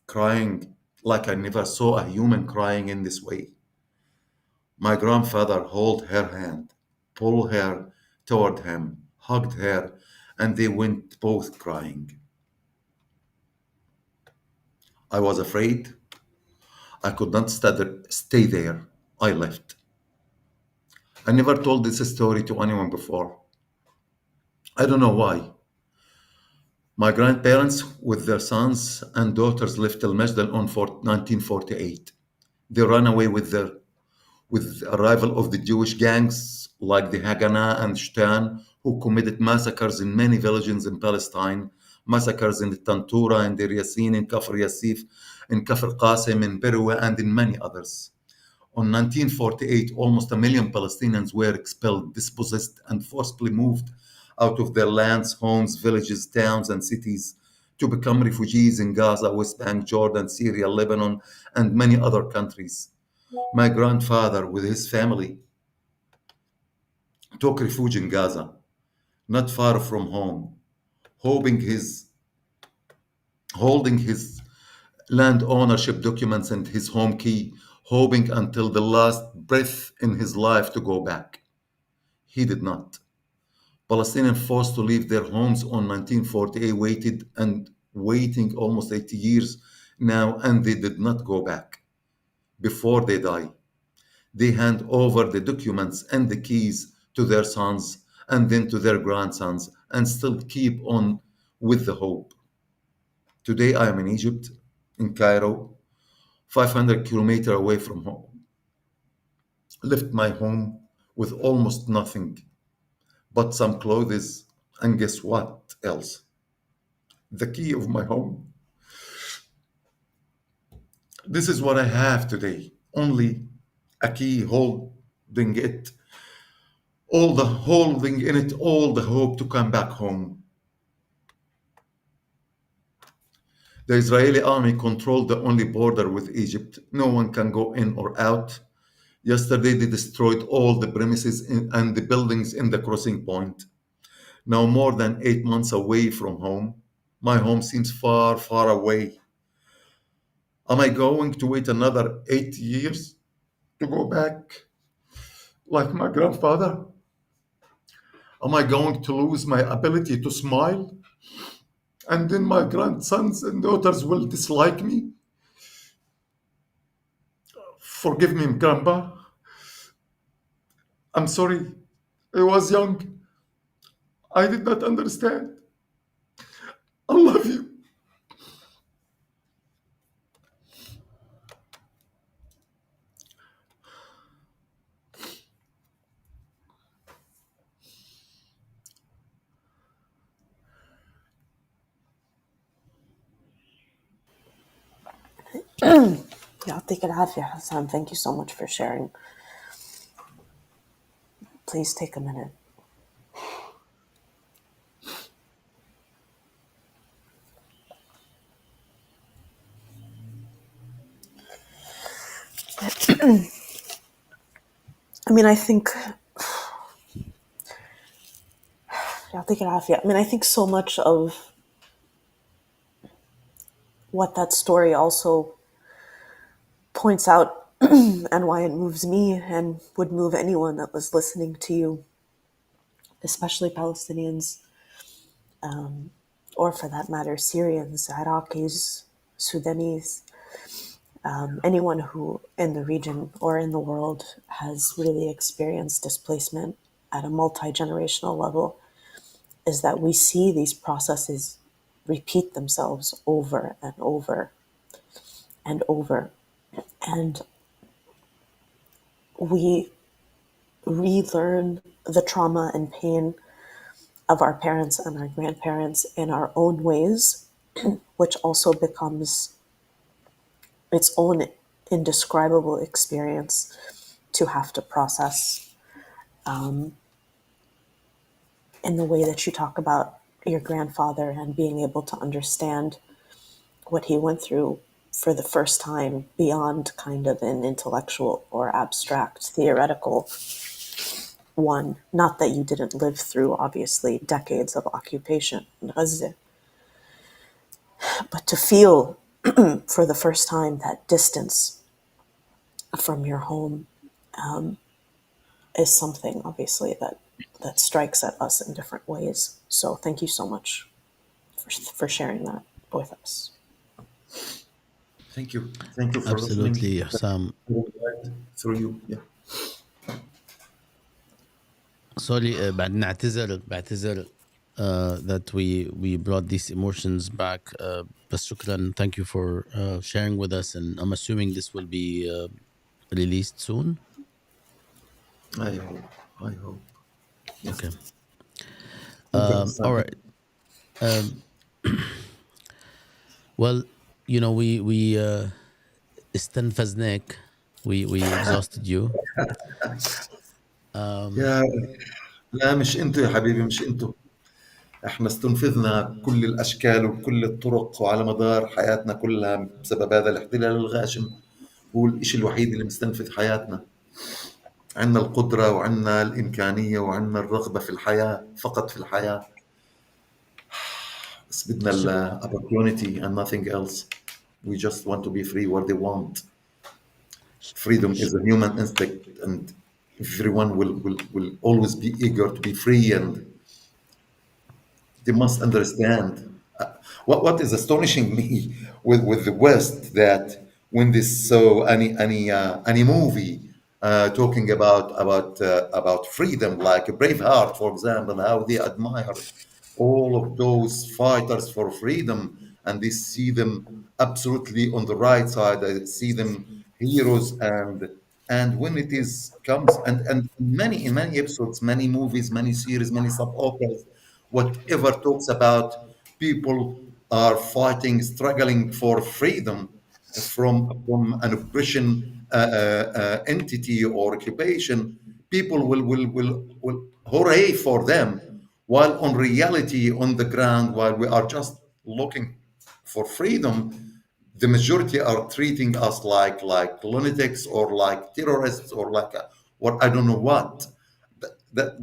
crying like I never saw a human crying in this way. My grandfather held her hand, pulled her toward him, hugged her, and they went both crying. I was afraid. I could not stay there. I left. I never told this story to anyone before. I don't know why. My grandparents, with their sons and daughters, left Al Majdal on 1948. They ran away with the arrival of the Jewish gangs like the Haganah and Shtan, who committed massacres in many villages in Palestine, massacres in the Tantura and Deir Yassin, in Kafr Yassif, in Kafr Qasim, in Beirut, and in many others. On 1948, almost 1 million Palestinians were expelled, dispossessed, and forcibly moved out of their lands, homes, villages, towns, and cities to become refugees in Gaza, West Bank, Jordan, Syria, Lebanon, and many other countries. My grandfather, with his family, took refuge in Gaza, not far from home, holding his land ownership documents and his home key, hoping until the last breath in his life to go back. He did not. Palestinians forced to leave their homes on 1948 waiting almost 80 years now, and they did not go back. Before they die, they hand over the documents and the keys to their sons and then to their grandsons and still keep on with the hope. Today I am in Egypt, in Cairo, 500 kilometers away from home. Left my home with almost nothing but some clothes, and guess what else? The key of my home. This is what I have today. Only a key holding in it all the hope to come back home. The Israeli army controlled the only border with Egypt. No one can go in or out. Yesterday they destroyed all the premises and the buildings in the crossing point. Now more than 8 months away from home. My home seems far, far away. Am I going to wait another 8 years to go back like my grandfather? Am I going to lose my ability to smile? And then my grandsons and daughters will dislike me? Forgive me, Grandpa. I'm sorry. I was young. I did not understand. I love you. يعطيك العافية Hossam. Thank you so much for sharing. Please take a minute. I mean, I think يعطيك العافية. I mean, I think so much of what that story also points out and why it moves me and would move anyone that was listening to you, especially Palestinians, or for that matter, Syrians, Iraqis, Sudanese, anyone who in the region or in the world has really experienced displacement at a multi-generational level, is that we see these processes repeat themselves over and over and over. And we relearn the trauma and pain of our parents and our grandparents in our own ways, which also becomes its own indescribable experience to have to process, in the way that you talk about your grandfather and being able to understand what he went through for the first time beyond kind of an intellectual or abstract theoretical one. Not that you didn't live through, obviously, decades of occupation in Gaza, but to feel for the first time that distance from your home is something, obviously, that strikes at us in different ways. So thank you so much for sharing that with us. Thank you. Thank you for Absolutely, listening. Hossam. Through you. Yeah. سوري بعد بعتذر that we brought these emotions back. بس شكرا, thank you for sharing with us, and I'm assuming this will be released soon. I hope. Yes. Okay. Okay, All right. Well, you know, we استنفذناك. We exhausted you. يا لا، مش انتوا يا حبيبي، مش انتوا. احنا استنفذنا بكل الاشكال وبكل الطرق وعلى مدار حياتنا كلها بسبب هذا الاحتلال الغاشم. هو الشيء الوحيد اللي مستنفذ حياتنا. عندنا القدرة وعندنا الإمكانية وعندنا الرغبة في الحياة، فقط في الحياة. بس بدنا ال opportunity and nothing else. We just want to be free where they want. Freedom is a human instinct, and everyone will always be eager to be free, and they must understand. What is astonishing me with the West, that when they saw any movie talking about freedom, like Braveheart, for example, how they admire all of those fighters for freedom, and they see them absolutely on the right side. They see them heroes, and when it is comes, and in many episodes, many movies, many series, many sub operas, whatever talks about people are fighting, struggling for freedom from an oppression entity or occupation, people will hooray for them, while on reality, on the ground, while we are just looking for freedom, the majority are treating us like lunatics or like terrorists or like what I don't know what.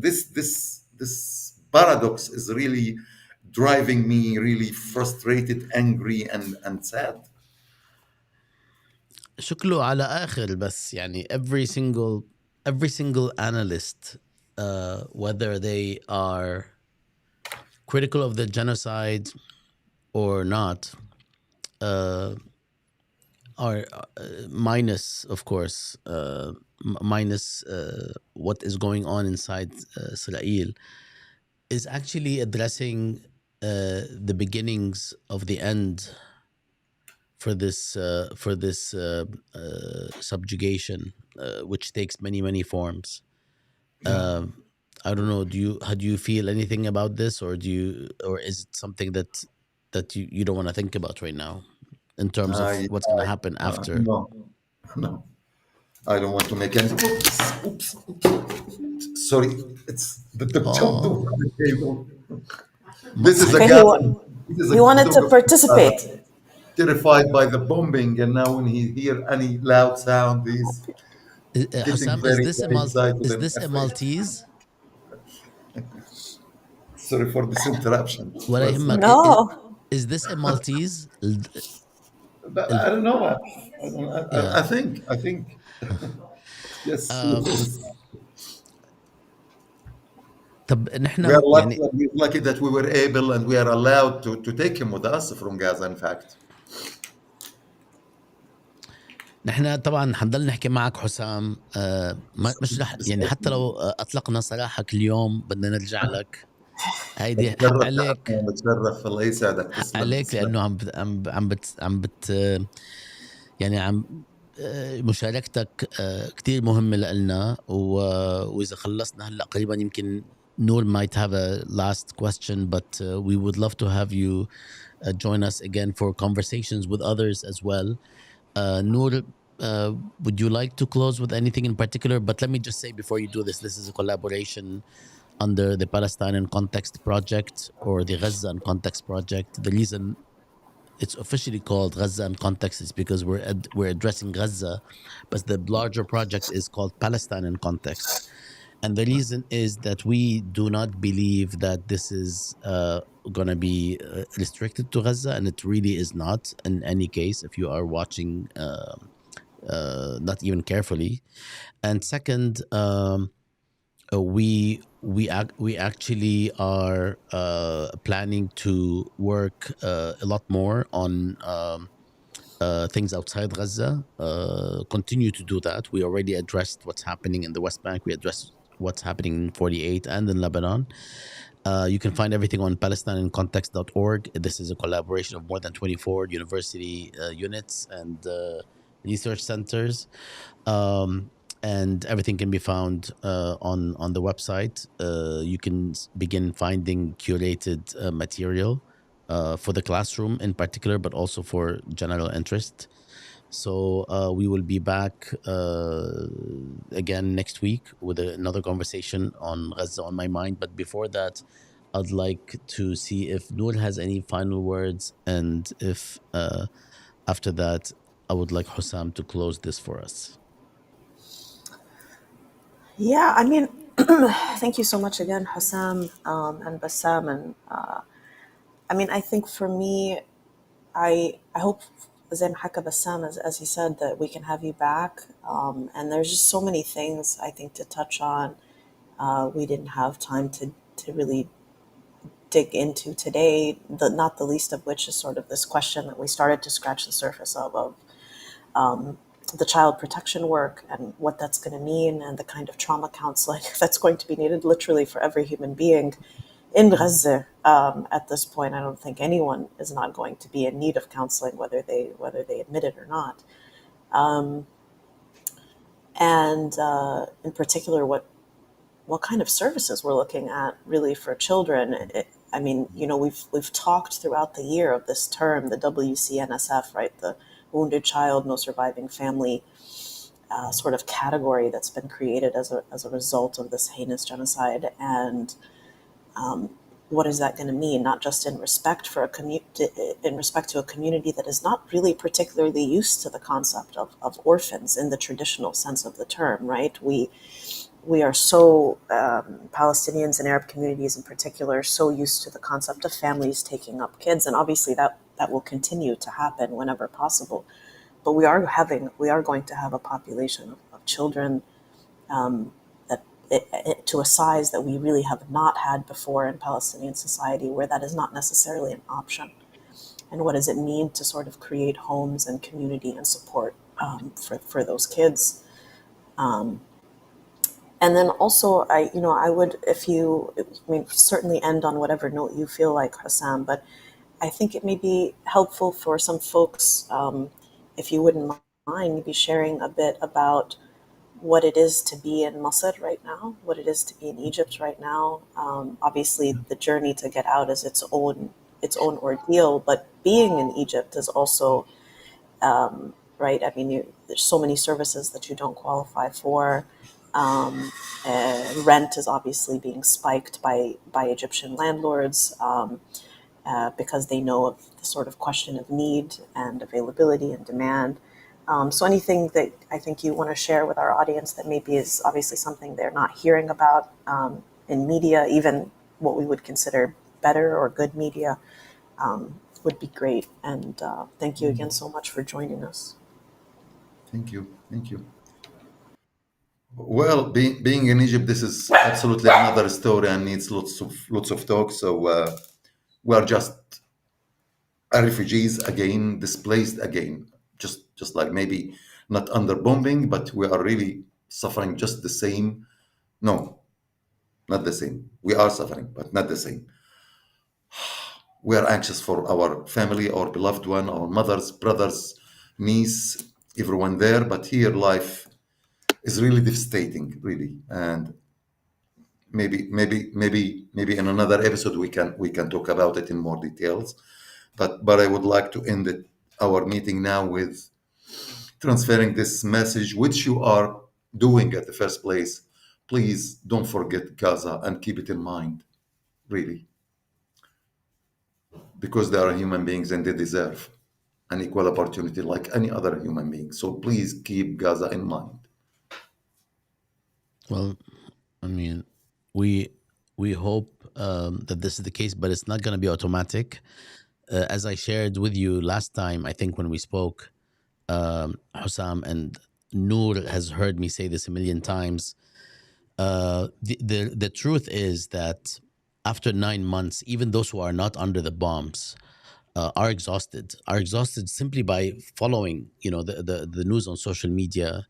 This paradox is really driving me really frustrated, angry, and sad. شكله على آخر, بس يعني every single analyst, whether they are critical of the genocide or not, are minus, of course, minus what is going on inside Israel, is actually addressing the beginnings of the end for this subjugation, which takes many forms. I don't know. How do you feel anything about this, or is it something that you don't want to think about right now, in terms of what's going to happen after? No, I don't want to make any. Oops. Sorry, it's the jump over the table. This is a Okay, Gaza. he wanted to participate. Terrified by the bombing, and now when he hear any loud sound, he's getting Hossam, very, is very excited this and a afraid. Maltese? Sorry for this interruption. ولا يهمك. No. Is this a Maltese? But I don't know. I think yes. طب We نحن are lucky, يعني we're lucky that we were able and we are allowed to take him with us from Gaza, in fact. نحن طبعا حنضل نحكي معك حسام. مش رح يعني حتى لو اطلقنا سراحك اليوم بدنا نرجع لك. هيدي حق بتشرف عليك. بتشرف، الله يسعدك. حق تسلم عليك، تسلم. لانه عم بت يعني عم مشاركتك كتير مهمة لنا. وإذا خلصنا هلا قريبا يمكن Nour might have a last question, but we would love to have you join us again for conversations with others as well. Nour, would you like to close with anything in particular? But let me just say before you do this is a collaboration under the Palestinian Context Project, or the Gaza and Context Project. The reason it's officially called Gaza and Context is because we're addressing Gaza, but the larger project is called Palestine in Context. And the reason is that we do not believe that this is going to be restricted to Gaza, and it really is not in any case, if you are watching not even carefully. And second, we actually are planning to work a lot more on things outside Gaza. Continue to do that. We already addressed what's happening in the West Bank. We addressed what's happening in 48 and in Lebanon. You can find everything on PalestinianContext.org. This is a collaboration of more than 24 university units and research centers. And everything can be found on the website. You can begin finding curated material for the classroom in particular, but also for general interest. So we will be back again next week with another conversation on Gaza on my mind. But before that, I'd like to see if Noor has any final words, and if after that, I would like Hossam to close this for us. Yeah, I mean, thank you so much again, Hossam, and Bassam. And I mean, I think for me, I hope, Zay Mahaka Bassam, as he said, that we can have you back. And there's just so many things I think to touch on. We didn't have time to really dig into today, not the least of which is sort of this question that we started to scratch the surface of the child protection work and what that's going to mean, and the kind of trauma counseling that's going to be needed literally for every human being in Gaza. At this point, I don't think anyone is not going to be in need of counseling, whether they admit it or not. And in particular, what kind of services we're looking at really for children. I mean, we've talked throughout the year of this term, the WCNSF, right? The Wounded Child, No Surviving Family sort of category that's been created as a result of this heinous genocide. And what is that going to mean? Not just in respect to a community that is not really particularly used to the concept of orphans in the traditional sense of the term, right? We are so, Palestinians and Arab communities in particular, so used to the concept of families taking up kids. And obviously that will continue to happen whenever possible. But we are going to have a population of children to a size that we really have not had before in Palestinian society, where that is not necessarily an option. And what does it mean to sort of create homes and community and support for those kids? And then also, I would, certainly end on whatever note you feel like, Hossam, but I think it may be helpful for some folks, if you wouldn't mind, maybe sharing a bit about what it is to be in Masr right now, what it is to be in Egypt right now. Obviously, the journey to get out is its own ordeal, but being in Egypt is also, right? I mean, there's so many services that you don't qualify for. Rent is obviously being spiked by Egyptian landlords because they know of the sort of question of need and availability and demand. So anything that I think you want to share with our audience that maybe is obviously something they're not hearing about in media, even what we would consider better or good media, would be great. And thank you again so much for joining us. Thank you. Well, being in Egypt, this is absolutely another story and needs lots of talk. So we are just refugees again, displaced again, just like maybe not under bombing, but we are really suffering just the same. No, not the same. We are suffering, but not the same. We are anxious for our family, our beloved one, our mothers, brothers, niece, everyone there. But here, life is really devastating, really. And maybe in another episode we can talk about it in more details. But I would like to end our meeting now with transferring this message, which you are doing at the first place. Please don't forget Gaza and keep it in mind, really, because they are human beings and they deserve an equal opportunity like any other human being. So please keep Gaza in mind. Well, I mean, we hope that this is the case, but it's not going to be automatic. As I shared with you last time, I think when we spoke, Hussam, and Noor has heard me say this a million times. The truth is that after 9 months, even those who are not under the bombs are exhausted simply by following, the news on social media.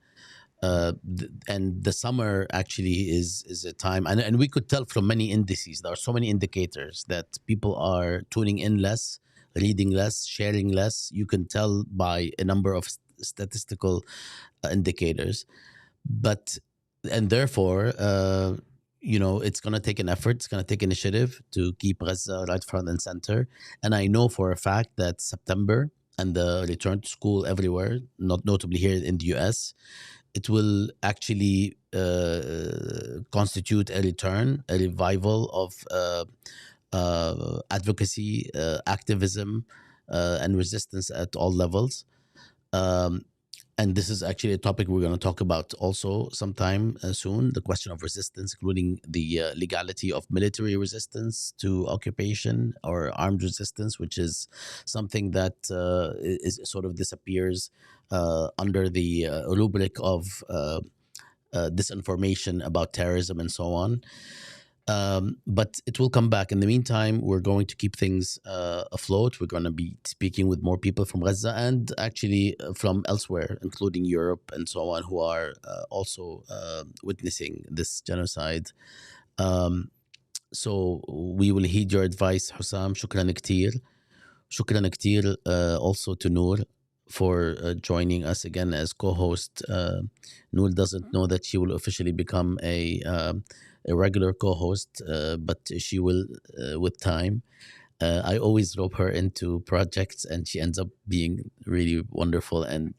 and the summer actually is a time, and we could tell from many indices. There are so many indicators that people are tuning in less, reading less, sharing less. You can tell by a number of statistical indicators, and therefore, it's going to take an effort. It's going to take initiative to keep Gaza right front and center. And I know for a fact that September and the return to school everywhere, not notably here in the US, it will actually constitute a return, a revival of advocacy, activism, and resistance at all levels. And this is actually a topic we're going to talk about also sometime soon, the question of resistance, including the legality of military resistance to occupation or armed resistance, which is something that is sort of disappears under the rubric of disinformation about terrorism and so on. But it will come back. In the meantime, we're going to keep things afloat. We're going to be speaking with more people from Gaza and actually from elsewhere, including Europe and so on, who are also witnessing this genocide. So we will heed your advice, Hossam. Shukran كتير. Shukran كتير also to Nour for joining us again as co-host. Nour doesn't know that she will officially become a regular co-host, but she will with time. I always rope her into projects and she ends up being really wonderful and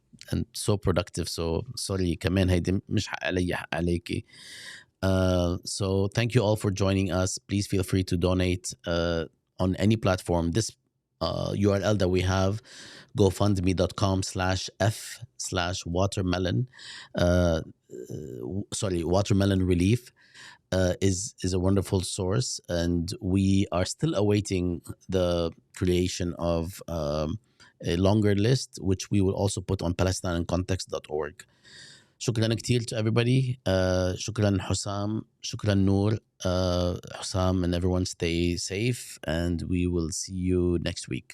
so productive. So sorry, كمان هيدي مش حق علي حق عليكي. So thank you all for joining us. Please feel free to donate on any platform. This URL that we have, gofundme.com/f/watermelon, watermelon relief, is a wonderful source, and we are still awaiting the creation of a longer list, which we will also put on palestiniancontext.org. شكرا كتير to everybody. شكرا Hossam, شكرا Nour. Hossam and everyone stay safe, and we will see you next week.